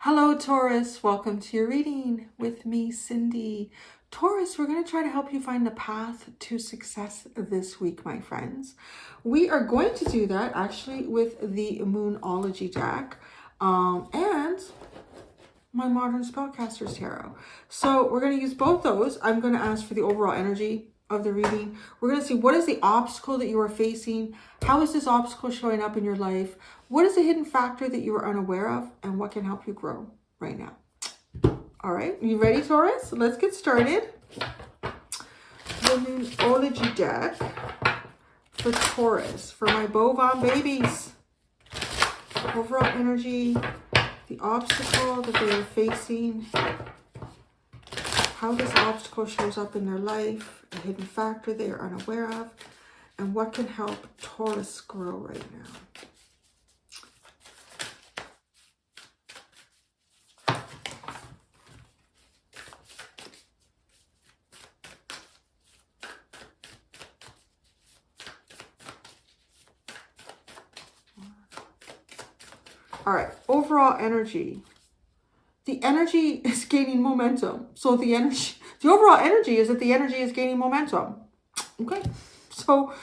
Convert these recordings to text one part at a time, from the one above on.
Hello, Taurus. Welcome to your reading with me, Cindy. Taurus, we're going to try to help you find the path to success this week, my friends. We are going to do that actually with the Moonology deck and my Modern Spellcaster's Tarot. So we're going to use both those. I'm going to ask for the overall energy of the reading. We're going to see what is the obstacle that you are facing. How is this obstacle showing up in your life? What is the hidden factor that you are unaware of? And what can help you grow right now? All right, you ready, Taurus? Let's get started. The Moonology deck for Taurus, for my bovine babies. Overall energy, the obstacle that they are facing, how this obstacle shows up in their life, a hidden factor they are unaware of, and what can help Taurus grow right now. All right, overall energy. The energy is gaining momentum. So the overall energy is that the energy is gaining momentum. Okay, so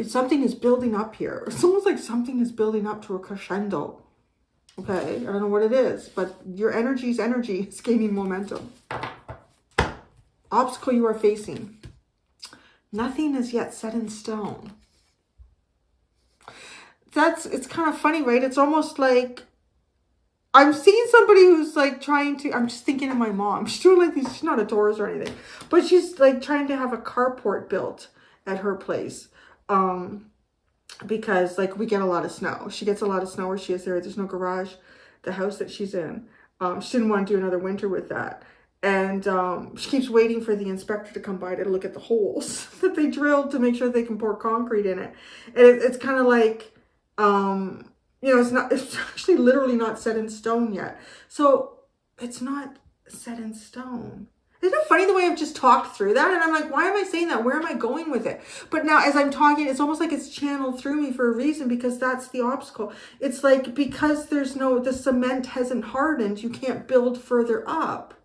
something is building up here. It's almost like something is building up to a crescendo. Okay, I don't know what it is, but your energy is gaining momentum. Obstacle you are facing. Nothing is yet set in stone. It's kind of funny, right? It's almost like I'm seeing somebody who's like trying to, I'm just thinking of my mom. She's doing like these, she's not a Taurus or anything, but she's like trying to have a carport built at her place. Because like we get a lot of snow. She gets a lot of snow where she is there. There's no garage, the house that she's in. She didn't want to do another winter with that. And she keeps waiting for the inspector to come by to look at the holes that they drilled to make sure they can pour concrete in it. And it's kind of like, you know, it's actually literally not set in stone yet. So it's not set in stone. Isn't it funny the way I've just talked through that? And I'm like, why am I saying that? Where am I going with it? But now as I'm talking, it's almost like it's channeled through me for a reason, because that's the obstacle. It's like, because the cement hasn't hardened, you can't build further up.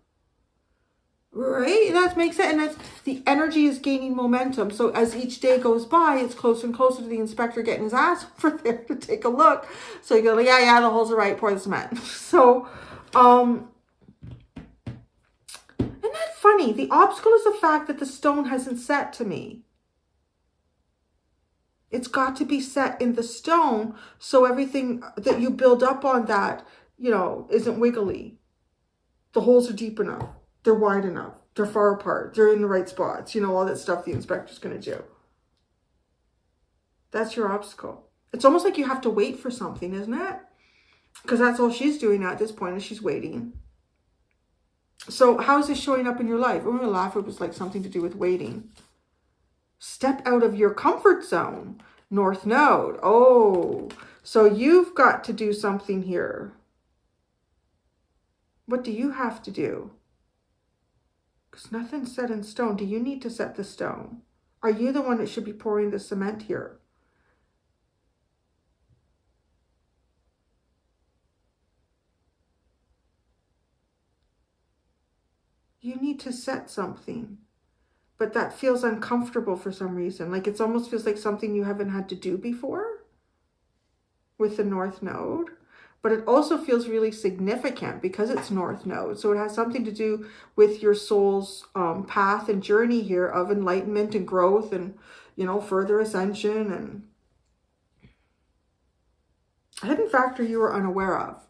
Right? That makes sense. And the energy is gaining momentum. So as each day goes by, it's closer and closer to the inspector getting his ass over there to take a look. So you go, like, yeah, the holes are right, pour the cement. So, isn't that funny? The obstacle is the fact that the stone hasn't set to me. It's got to be set in the stone, so everything that you build up on that, you know, isn't wiggly. The holes are deep enough. They're wide enough. They're far apart. They're in the right spots. You know, all that stuff the inspector's going to do. That's your obstacle. It's almost like you have to wait for something, isn't it? Because that's all she's doing at this point, is she's waiting. So how is this showing up in your life? I'm going to laugh if it was like something to do with waiting. Step out of your comfort zone. North Node. Oh, so you've got to do something here. What do you have to do? Because nothing's set in stone. Do you need to set the stone? Are you the one that should be pouring the cement here? You need to set something. But that feels uncomfortable for some reason. Like it almost feels like something you haven't had to do before with the North Node. But it also feels really significant because it's North Node. So it has something to do with your soul's path and journey here of enlightenment and growth and, you know, further ascension and a hidden factor you are unaware of.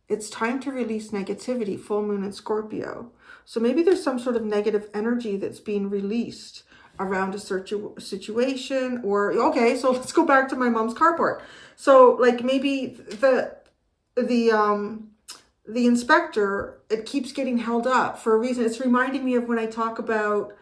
It's time to release negativity, full moon in Scorpio. So maybe there's some sort of negative energy that's being released around a situation or, okay, so let's go back to my mom's carport. So like maybe the inspector, it keeps getting held up for a reason. It's reminding me of when I talk about,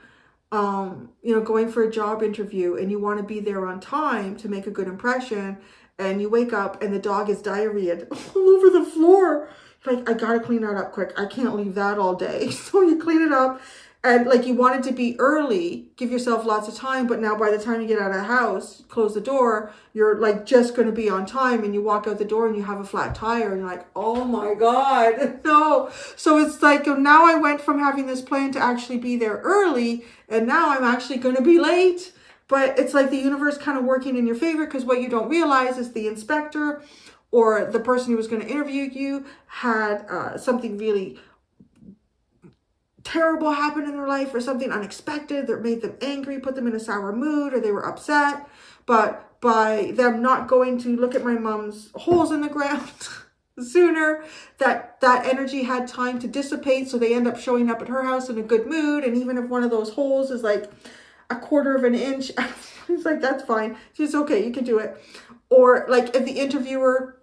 you know, going for a job interview and you want to be there on time to make a good impression. And you wake up and the dog is diarrheaed all over the floor. Like, I got to clean that up quick. I can't leave that all day. So you clean it up And like you wanted to be early, give yourself lots of time, but now by the time you get out of the house, close the door, you're like just going to be on time, and you walk out the door and you have a flat tire and you're like, oh my God, no. So it's like now I went from having this plan to actually be there early, and now I'm actually going to be late. But it's like the universe kind of working in your favor, because what you don't realize is the inspector or the person who was going to interview you had something really terrible happened in their life, or something unexpected that made them angry, put them in a sour mood, or they were upset. But by them not going to look at my mom's holes in the ground sooner, that energy had time to dissipate, so they end up showing up at her house in a good mood. And even if one of those holes is like a quarter of an inch, it's like, that's fine, she's okay, you can do it. Or like if the interviewer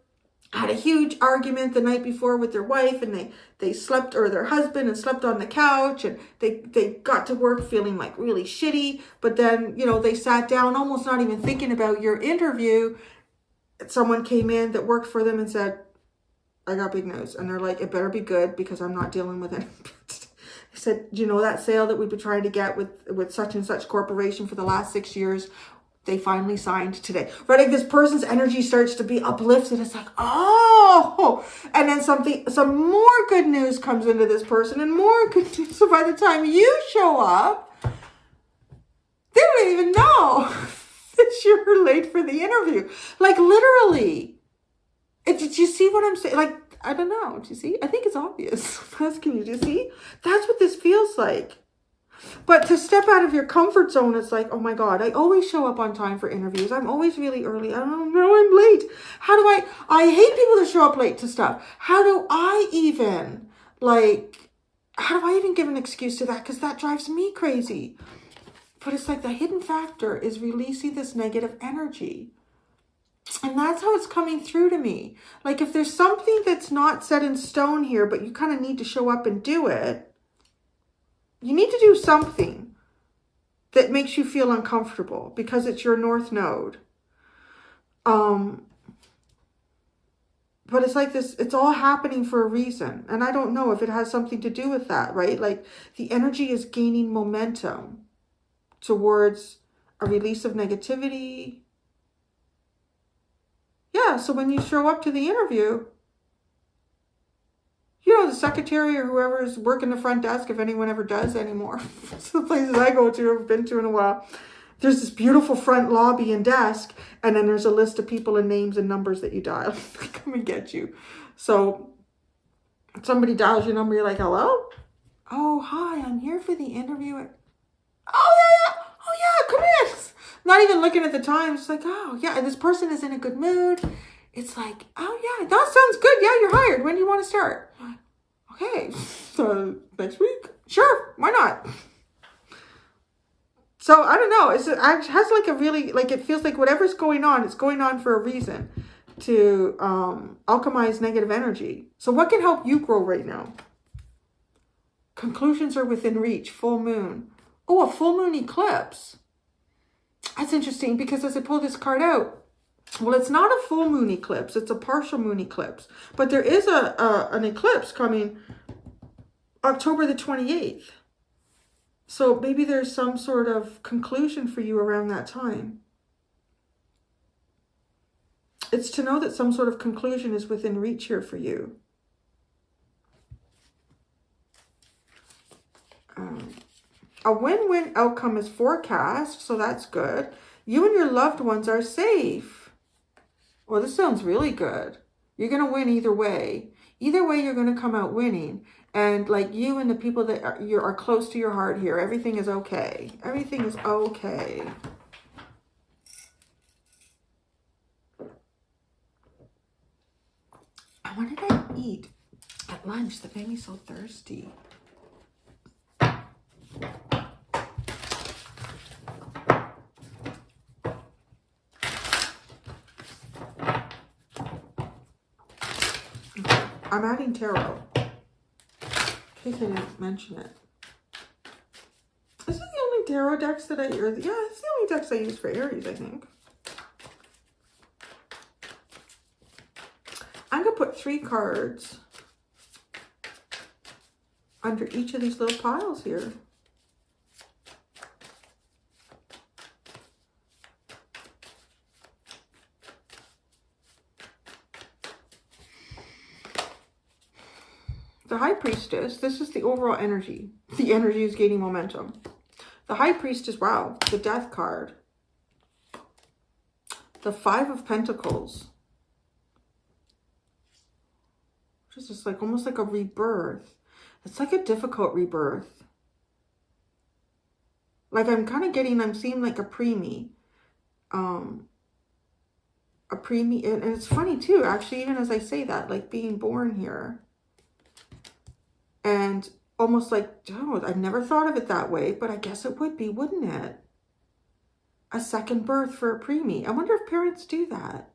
had a huge argument the night before with their wife, and they slept, or their husband, and slept on the couch, and they got to work feeling like really shitty, but then, you know, they sat down almost not even thinking about your interview. Someone came in that worked for them and said, I got big news. And they're like, it better be good, because I'm not dealing with it. They said, you know, that sale that we've been trying to get with such and such corporation for the last 6 years, they finally signed today. Right? Like this person's energy starts to be uplifted. It's like, oh, and then some more good news comes into this person, and more good news. So by the time you show up, they don't even know that you're late for the interview. Like literally. Did you see what I'm saying? Like, I don't know. Do you see? I think it's obvious. Can you see? That's what this feels like. But to step out of your comfort zone, it's like, oh my God, I always show up on time for interviews. I'm always really early. I don't know, I'm late. How do I hate people that show up late to stuff. How do I even give an excuse to that? Because that drives me crazy. But it's like the hidden factor is releasing this negative energy. And that's how it's coming through to me. Like if there's something that's not set in stone here, but you kind of need to show up and do it, you need to do something that makes you feel uncomfortable, because it's your North Node. But it's like this, it's all happening for a reason. And I don't know if it has something to do with that, right? Like the energy is gaining momentum towards a release of negativity. Yeah, so when you show up to the interview, you know, the secretary or whoever is working the front desk, if anyone ever does anymore, it's the places I go to, I've been to in a while, there's this beautiful front lobby and desk, and then there's a list of people and names and numbers that you dial. They come and get you. So somebody dials your number, you're like, hello? Oh, hi, I'm here for the interview. Oh, yeah, come in. Not even looking at the time, it's like, oh, yeah, and this person is in a good mood. It's like, oh, yeah, that sounds good. Yeah, you're hired. When do you want to start? Okay, so next week? Sure, why not? So, I don't know. It has like a really, like it feels like whatever's going on, it's going on for a reason to alchemize negative energy. So what can help you grow right now? Conclusions are within reach. Full moon. Oh, a full moon eclipse. That's interesting, because as I pull this card out, well, it's not a full moon eclipse. It's a partial moon eclipse. But there is an eclipse coming October the 28th. So maybe there's some sort of conclusion for you around that time. It's to know that some sort of conclusion is within reach here for you. A win-win outcome is forecast, so that's good. You and your loved ones are safe. Well, this sounds really good. You're going to win either way. Either way, you're going to come out winning. And like you and the people that are close to your heart here, everything is okay. Everything is okay. What did I eat at lunch that made me so thirsty? I'm adding tarot, in case I didn't mention it. Is it the only tarot decks that it's the only decks I use for Aries, I think. I'm going to put 3 cards under each of these little piles here. the High Priestess, this is the overall energy. The energy is gaining momentum. The High Priestess, wow, the Death card. The Five of Pentacles. This is like almost like a rebirth. It's like a difficult rebirth. Like I'm kind of getting, I'm seeing like a preemie. A preemie, and it's funny too, actually, even as I say that, like being born here. And almost like, oh, I've never thought of it that way, but I guess it would be, wouldn't it? A second birth for a preemie. I wonder if parents do that.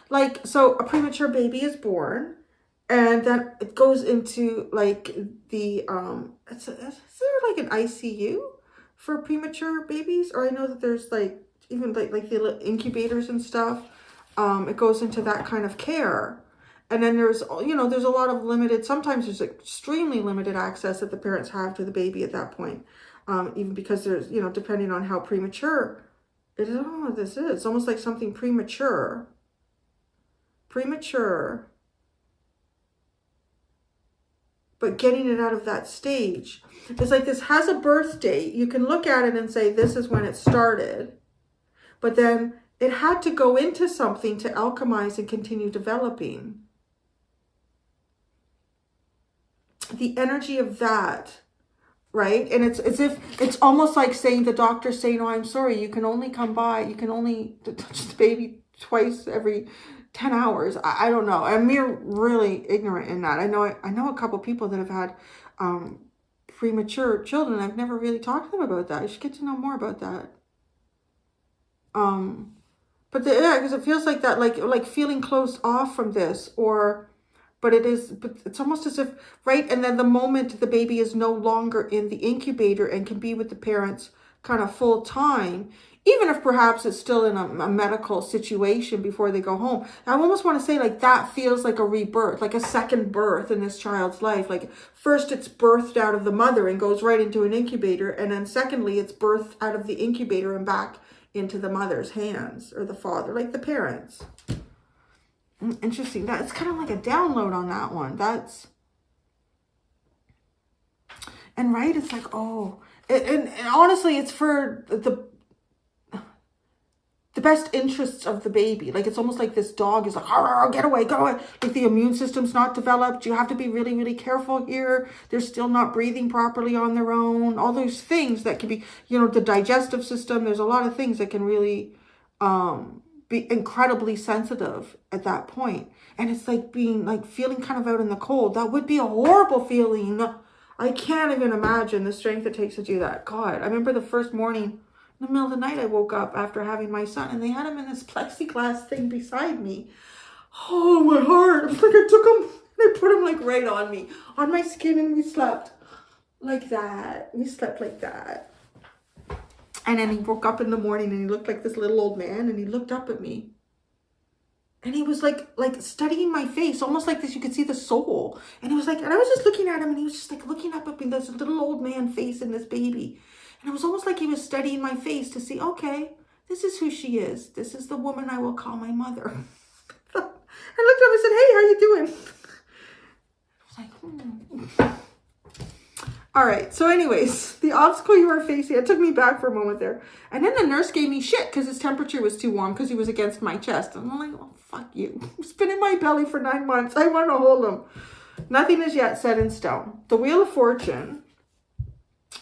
Like, so a premature baby is born, and then it goes into like the, is there like an ICU for premature babies? Or I know that there's like, even like the incubators and stuff. It goes into that kind of care. And then there's, you know, there's a lot of limited, sometimes there's extremely limited access that the parents have to the baby at that point. Even because there's, you know, depending on how premature it is. I don't know what this is. It's almost like something premature. Premature. But getting it out of that stage. It's like this has a birth date. You can look at it and say, this is when it started. But then it had to go into something to alchemize and continue developing. The energy of that, right? And it's as if it's almost like saying, the doctor saying, oh, I'm sorry, you can only come by, you can only touch the baby twice every 10 hours. I don't know. I'm really ignorant in that. I know a couple people that have had premature children. I've never really talked to them about that. I should get to know more about that. But yeah, because it feels like that, like feeling closed off from this, but it's almost as if, right? And then the moment the baby is no longer in the incubator and can be with the parents kind of full time, even if perhaps it's still in a medical situation before they go home. I almost want to say like that feels like a rebirth, like a second birth in this child's life. Like first it's birthed out of the mother and goes right into an incubator. And then secondly, it's birthed out of the incubator and back into the mother's hands, or the father, like the parents. Interesting. That's kind of like a download on that one. And right, it's like, oh, and honestly, it's for the best interests of the baby. Like it's almost like this dog is like, get away, go away. Like the immune system's not developed. You have to be really, really careful here. They're still not breathing properly on their own. All those things that can be, you know, the digestive system. There's a lot of things that can really be incredibly sensitive at that point. And it's like being like feeling kind of out in the cold. That would be a horrible feeling. I can't even imagine the strength it takes to do that. God, I remember the first morning, in the middle of the night, I woke up after having my son, and they had him in this plexiglass thing beside me. Oh, my heart. It was like I took him and I put him like right on me, on my skin, and we slept like that. We slept like that. And then he woke up in the morning and he looked like this little old man, and he looked up at me. And he was like studying my face, almost like this. You could see the soul. And it was like, and I was just looking at him, and he was just like looking up at me, this little old man face in this baby. And it was almost like he was studying my face to see, okay, this is who she is. This is the woman I will call my mother. I looked up and said, hey, how you doing? I was like, All right. So anyways, the obstacle you were facing, it took me back for a moment there. And then the nurse gave me shit because his temperature was too warm because he was against my chest. And I'm like, oh, fuck you. He's been in my belly for 9 months. I want to hold him. Nothing is yet set in stone. The Wheel of Fortune,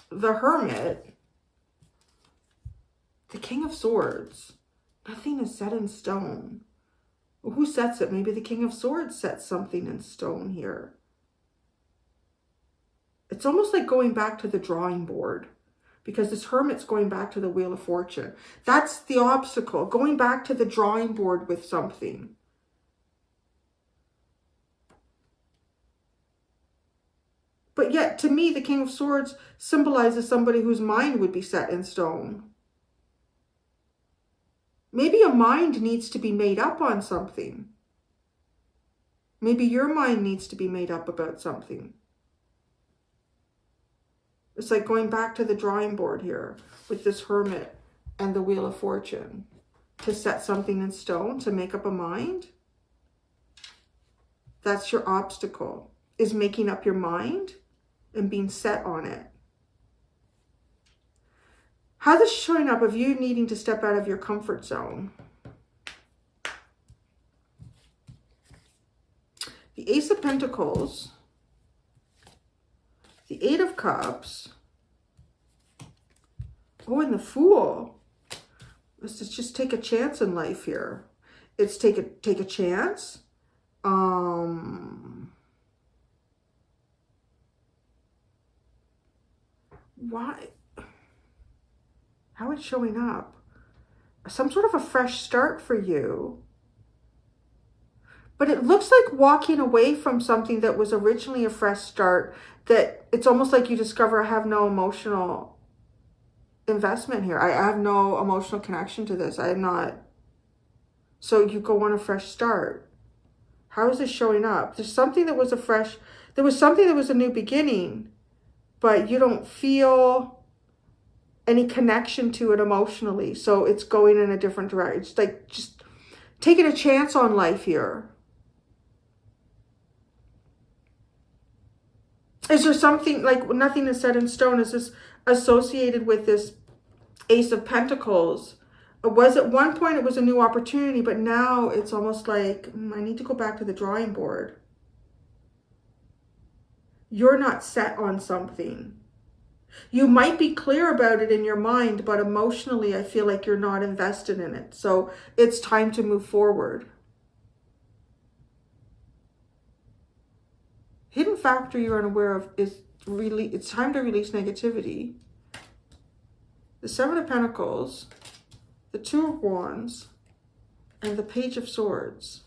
the Hermit, the King of Swords. Nothing is set in stone. Well, who sets it? Maybe the King of Swords sets something in stone here. It's almost like going back to the drawing board, because this Hermit's going back to the Wheel of Fortune. That's the obstacle, going back to the drawing board with something. But yet, to me, the King of Swords symbolizes somebody whose mind would be set in stone. Maybe a mind needs to be made up on something. Maybe your mind needs to be made up about something. It's like going back to the drawing board here with this Hermit and the Wheel of Fortune. To set something in stone, to make up a mind. That's your obstacle. is making up your mind and being set on it. How this is showing up of you needing to step out of your comfort zone. The Ace of Pentacles, the Eight of Cups, oh, and the Fool. Let's just take a chance in life here. It's take a chance. Why? How it's showing up? Some sort of a fresh start for you. But it looks like walking away from something that was originally a fresh start, that it's almost like you discover, I have no emotional investment here. I have no emotional connection to this. I am not. So you go on a fresh start. How is this showing up? There's something that was there was something that was a new beginning, but you don't feel any connection to it emotionally. So it's going in a different direction. It's like just taking a chance on life here. Is there something, like, nothing is set in stone? Is this associated with this Ace of Pentacles? It was at one point, it was a new opportunity, but now it's almost like, I need to go back to the drawing board. You're not set on something. You might be clear about it in your mind, but emotionally, I feel like you're not invested in it. So it's time to move forward. Hidden factor you're unaware of is really, it's time to release negativity. The Seven of Pentacles, the Two of Wands, and the Page of Swords.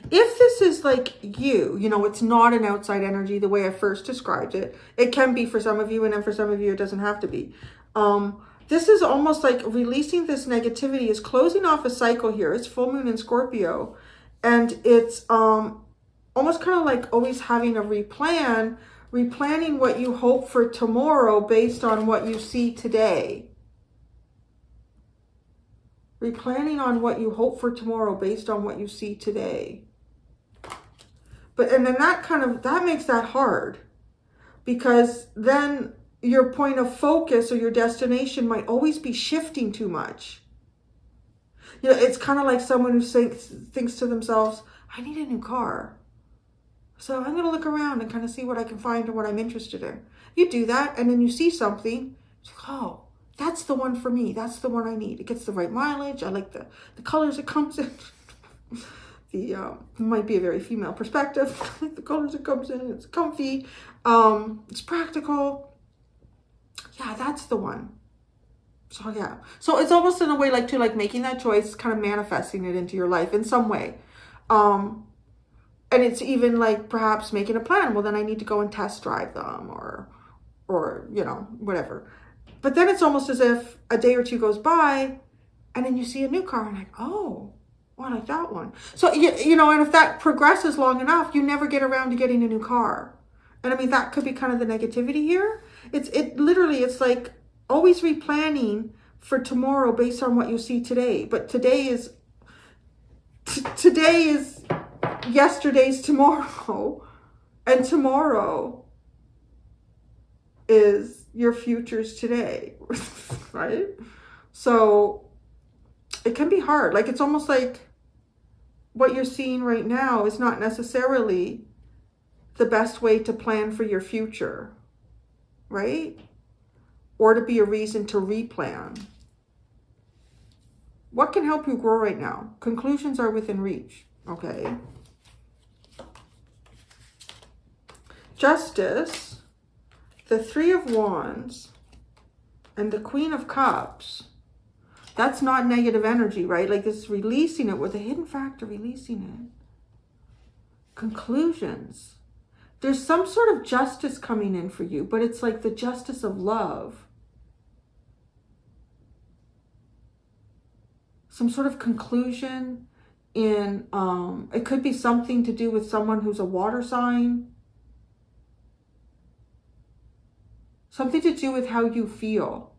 If this is like you know, it's not an outside energy the way I first described it. It can be for some of you, and then for some of you, it doesn't have to be. This is almost like releasing this negativity, is closing off a cycle here. It's full moon in Scorpio. And it's almost kind of like always having a replanning what you hope for tomorrow based on what you see today. Replanning on what you hope for tomorrow based on what you see today. But, and then that makes that hard, because then your point of focus or your destination might always be shifting too much. You know, it's kind of like someone who thinks to themselves, I need a new car. So I'm going to look around and kind of see what I can find or what I'm interested in. You do that, and then you see something, it's like, oh, that's the one for me. That's the one I need. It gets the right mileage. I like the colors it comes in. Might be a very female perspective. I like the colors it comes in. It's comfy. It's practical. Yeah, that's the one. So yeah. So it's almost in a way like making that choice, kind of manifesting it into your life in some way. And it's even like perhaps making a plan. Well, then I need to go and test drive them or you know, whatever. But then it's almost as if a day or two goes by and then you see a new car and like, oh, I like that one. So, you know, and if that progresses long enough, you never get around to getting a new car. And I mean, that could be kind of the negativity here. It's like always replanning for tomorrow based on what you see today. But today is yesterday's tomorrow. And tomorrow is your future's today, right? So it can be hard. Like, it's almost like what you're seeing right now is not necessarily the best way to plan for your future, right? Or to be a reason to replan. What can help you grow right now? Conclusions are within reach, okay? Justice, the Three of Wands, and the Queen of Cups. That's not negative energy, right? Like, it's releasing it with a hidden factor, releasing it. Conclusions. There's some sort of justice coming in for you, but it's like the justice of love. Some sort of conclusion. in, it could be something to do with someone who's a water sign. Something to do with how you feel.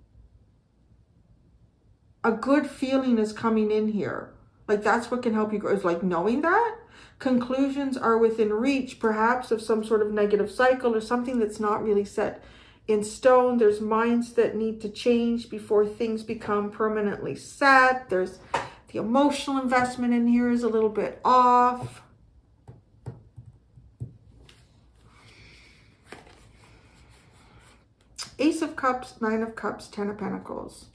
A good feeling is coming in here. Like that's what can help you grow, is like knowing that. Conclusions are within reach, perhaps, of some sort of negative cycle or something that's not really set in stone. There's minds that need to change before things become permanently set. There's the emotional investment in here is a little bit off. Ace of Cups, Nine of Cups, Ten of Pentacles.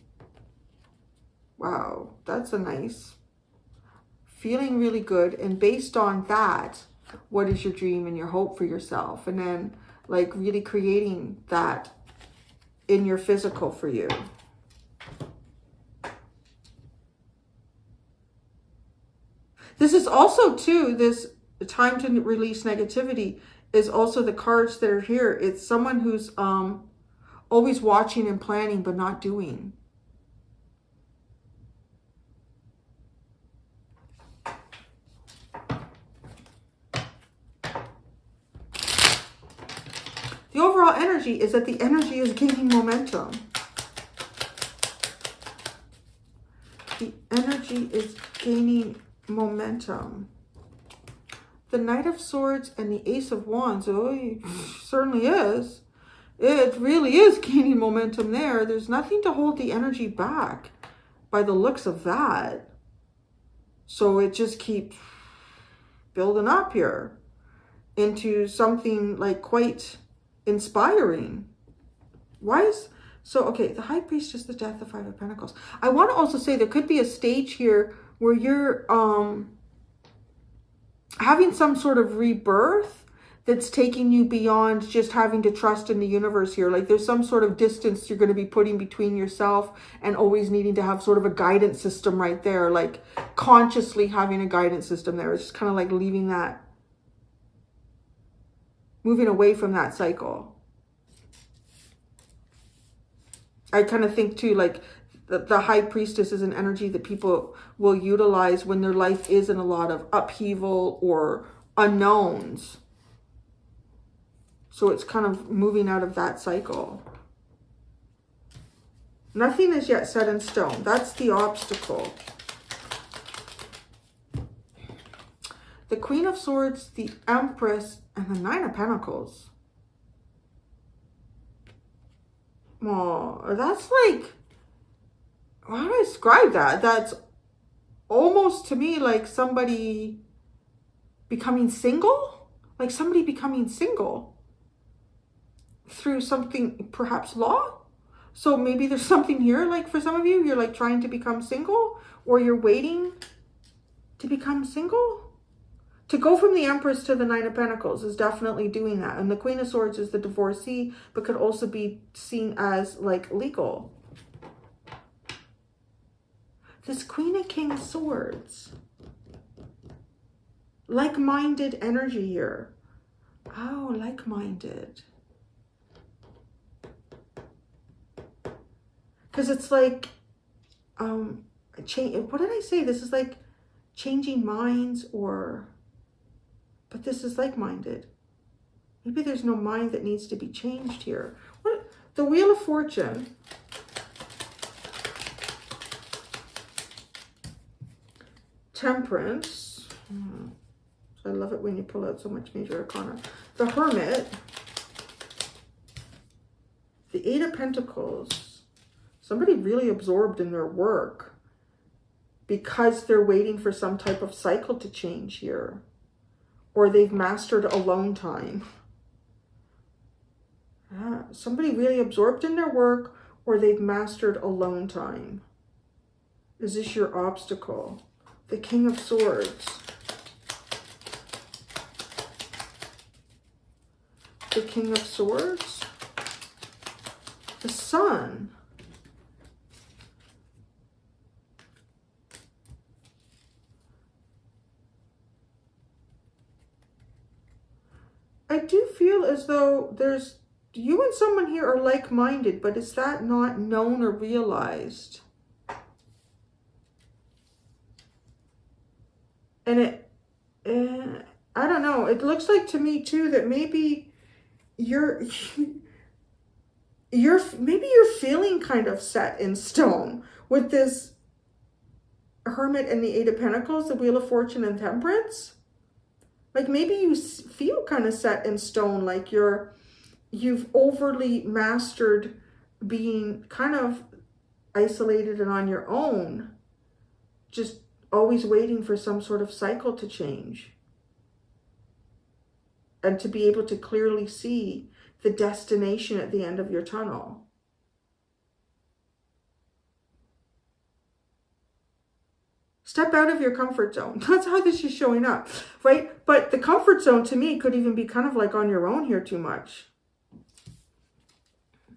Wow, that's a nice, feeling really good. And based on that, what is your dream and your hope for yourself? And then like really creating that in your physical for you. This is also too, this time to release negativity is also the cards that are here. It's someone who's always watching and planning but not doing. The overall energy is that the energy is gaining momentum. The energy is gaining momentum. The Knight of Swords and the Ace of Wands, oh, it certainly is. It really is gaining momentum there. There's nothing to hold the energy back by the looks of that. So it just keeps building up here into something like quite inspiring. Why is so okay? The High Priestess, the Death, the Five of Pentacles. I want to also say there could be a stage here where you're having some sort of rebirth that's taking you beyond just having to trust in the universe here. Like there's some sort of distance you're going to be putting between yourself and always needing to have sort of a guidance system right there. Like consciously having a guidance system there. It's just kind of like leaving that, moving away from that cycle. I kind of think too, like the High Priestess is an energy that people will utilize when their life is in a lot of upheaval or unknowns. So it's kind of moving out of that cycle. Nothing is yet set in stone. That's the obstacle. The Queen of Swords, the Empress, and the Nine of Pentacles. Oh, that's like, how do I describe that? That's almost to me like somebody becoming single. Like somebody becoming single through something, perhaps law. So maybe there's something here, like for some of you, you're like trying to become single, or you're waiting to become single. To go from the Empress to the Nine of Pentacles is definitely doing that. And the Queen of Swords is the divorcee, but could also be seen as like legal. This Queen and King of Swords. Like-minded energy here. Oh, like-minded. Because it's like, what did I say? This is like changing minds or, but this is like-minded. Maybe there's no mind that needs to be changed here. What? The Wheel of Fortune. Temperance. I love it when you pull out so much major arcana. The Hermit. The Eight of Pentacles. Somebody really absorbed in their work because they're waiting for some type of cycle to change here. Or they've mastered alone time. Yeah, somebody really absorbed in their work, or they've mastered alone time. Is this your obstacle? The King of Swords. The King of Swords. The Sun. I do feel as though there's, you and someone here are like-minded, but is that not known or realized? And I don't know. It looks like to me too that maybe you're maybe you're feeling kind of set in stone with this Hermit and the Eight of Pentacles, the Wheel of Fortune and Temperance. Like maybe you feel kind of set in stone, like you've overly mastered being kind of isolated and on your own, just always waiting for some sort of cycle to change and to be able to clearly see the destination at the end of your tunnel. Step out of your comfort zone. That's how this is showing up, right? But the comfort zone to me could even be kind of like on your own here too much.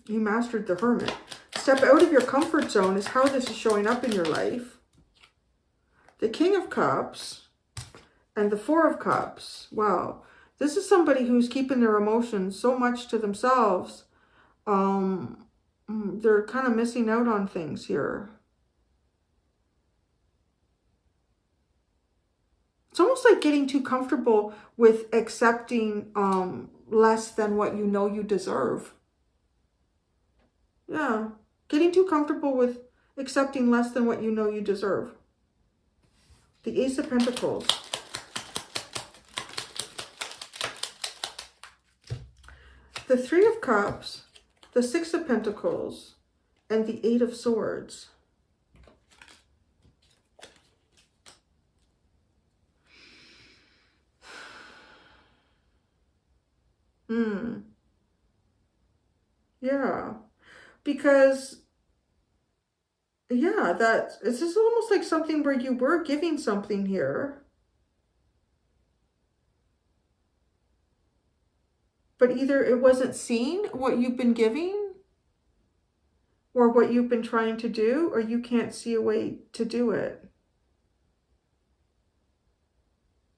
You mastered the Hermit. Step out of your comfort zone is how this is showing up in your life. The King of Cups and the Four of Cups. Wow. This is somebody who's keeping their emotions so much to themselves. They're kind of missing out on things here. It's almost like getting too comfortable with accepting less than what you know you deserve. Yeah, getting too comfortable with accepting less than what you know you deserve. The Ace of Pentacles. The Three of Cups, the Six of Pentacles, and the Eight of Swords. Yeah, because, yeah, it's just almost like something where you were giving something here. But either it wasn't seen, what you've been giving, or what you've been trying to do, or you can't see a way to do it.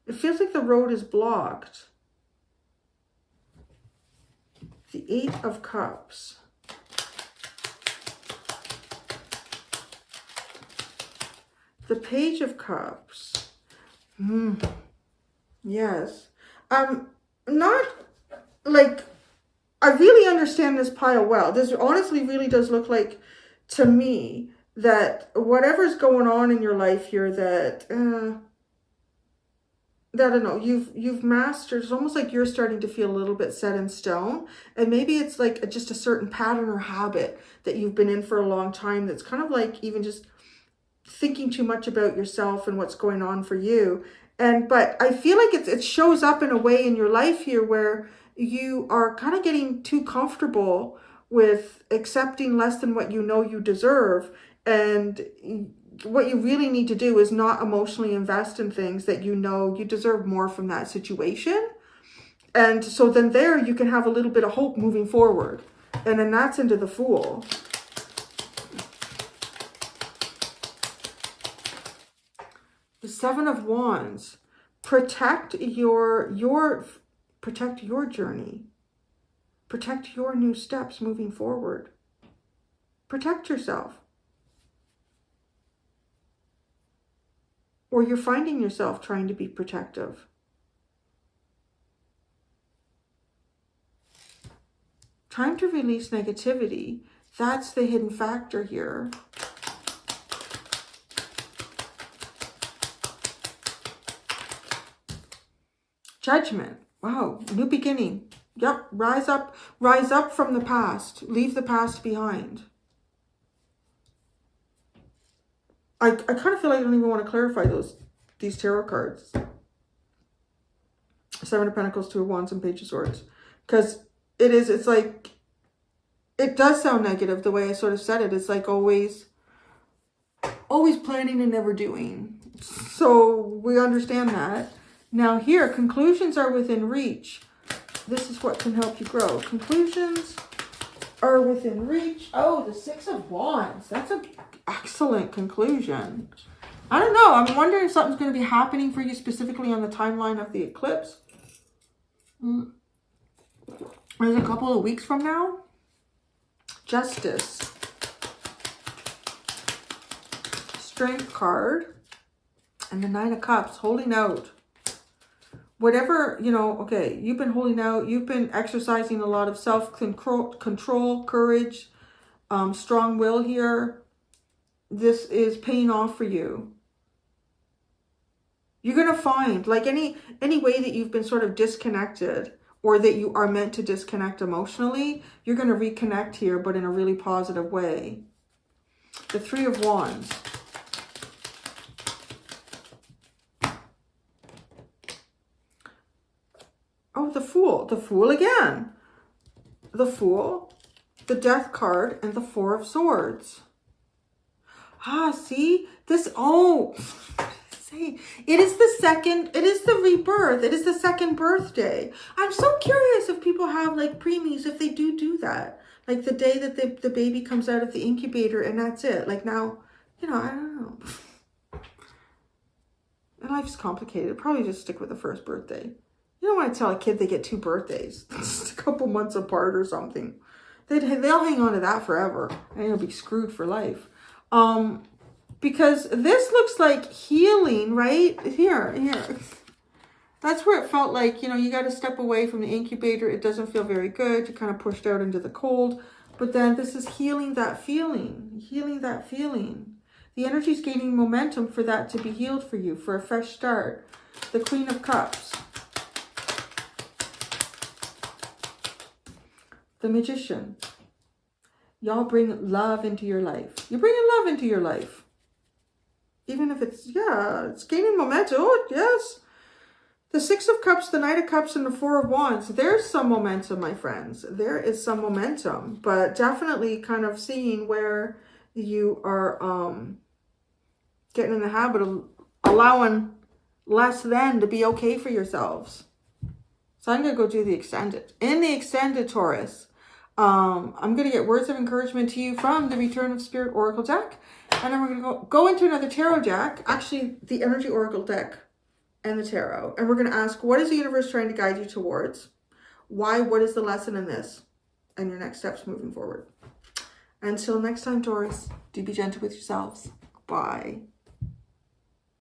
It feels like the road is blocked. The Eight of Cups. The Page of Cups. Yes. Not like, I really understand this pile well. This honestly really does look like, to me, that whatever's going on in your life here that, I don't know, you've mastered. It's almost like you're starting to feel a little bit set in stone. And maybe it's like just a certain pattern or habit that you've been in for a long time that's kind of like even just thinking too much about yourself and what's going on for you. But I feel like it shows up in a way in your life here where you are kind of getting too comfortable with accepting less than what you know you deserve. And what you really need to do is not emotionally invest in things that you know you deserve more from that situation. And so then there you can have a little bit of hope moving forward. And then that's into the Fool. The Seven of Wands. Protect your journey. Protect your new steps moving forward. Protect yourself. Or you're finding yourself trying to be protective. Time to release negativity. That's the hidden factor here. Judgment. Wow, new beginning. Yep, rise up from the past. Leave the past behind. I kind of feel like I don't even want to clarify these tarot cards. Seven of Pentacles, Two of Wands, and Page of Swords. Because it's like, it does sound negative the way I sort of said it. It's like always planning and never doing. So we understand that. Now here, conclusions are within reach. This is what can help you grow. Conclusions are within reach. Oh, the Six of Wands. That's an excellent conclusion. I don't know. I'm wondering if something's going to be happening for you specifically on the timeline of the eclipse. There's a couple of weeks from now. Justice. Strength card. And the Nine of Cups, holding out. Whatever, you know, okay, you've been holding out. You've been exercising a lot of self-control, courage, strong will here. This is paying off for you. You're going to find, like any way that you've been sort of disconnected or that you are meant to disconnect emotionally, you're going to reconnect here, but in a really positive way. The Three of Wands. Oh, the Fool. The Fool again. The Fool, the Death card, and the Four of Swords. Ah, see? This, oh, say, it is the rebirth. It is the second birthday. I'm so curious if people have like preemies, if they do that. Like the day that the baby comes out of the incubator and that's it. Like now, you know, I don't know. And life's complicated. Probably just stick with the first birthday. You don't want to tell a kid they get 2 birthdays. Just a couple months apart or something. They'll hang on to that forever. And you'll be screwed for life. Because this looks like healing, right? Here. That's where it felt like, you know, you got to step away from the incubator. It doesn't feel very good. You're kind of pushed out into the cold. But then this is healing that feeling. Healing that feeling. The energy is gaining momentum for that to be healed for you, for a fresh start. The Queen of Cups. The Magician. Y'all bring love into your life. You're bringing love into your life. Even if it's, yeah, it's gaining momentum. Oh, yes. The Six of Cups, the Knight of Cups, and the Four of Wands. There's some momentum, my friends. There is some momentum. But definitely kind of seeing where you are getting in the habit of allowing less than to be okay for yourselves. So I'm going to go do the extended. In the extended, Taurus, I'm going to get words of encouragement to you from the Return of Spirit Oracle deck. And then we're going to go into another tarot deck, actually the Energy Oracle deck and the tarot. And we're going to ask, what is the universe trying to guide you towards? Why? What is the lesson in this? And your next steps moving forward. Until next time, Taurus, do be gentle with yourselves. Bye.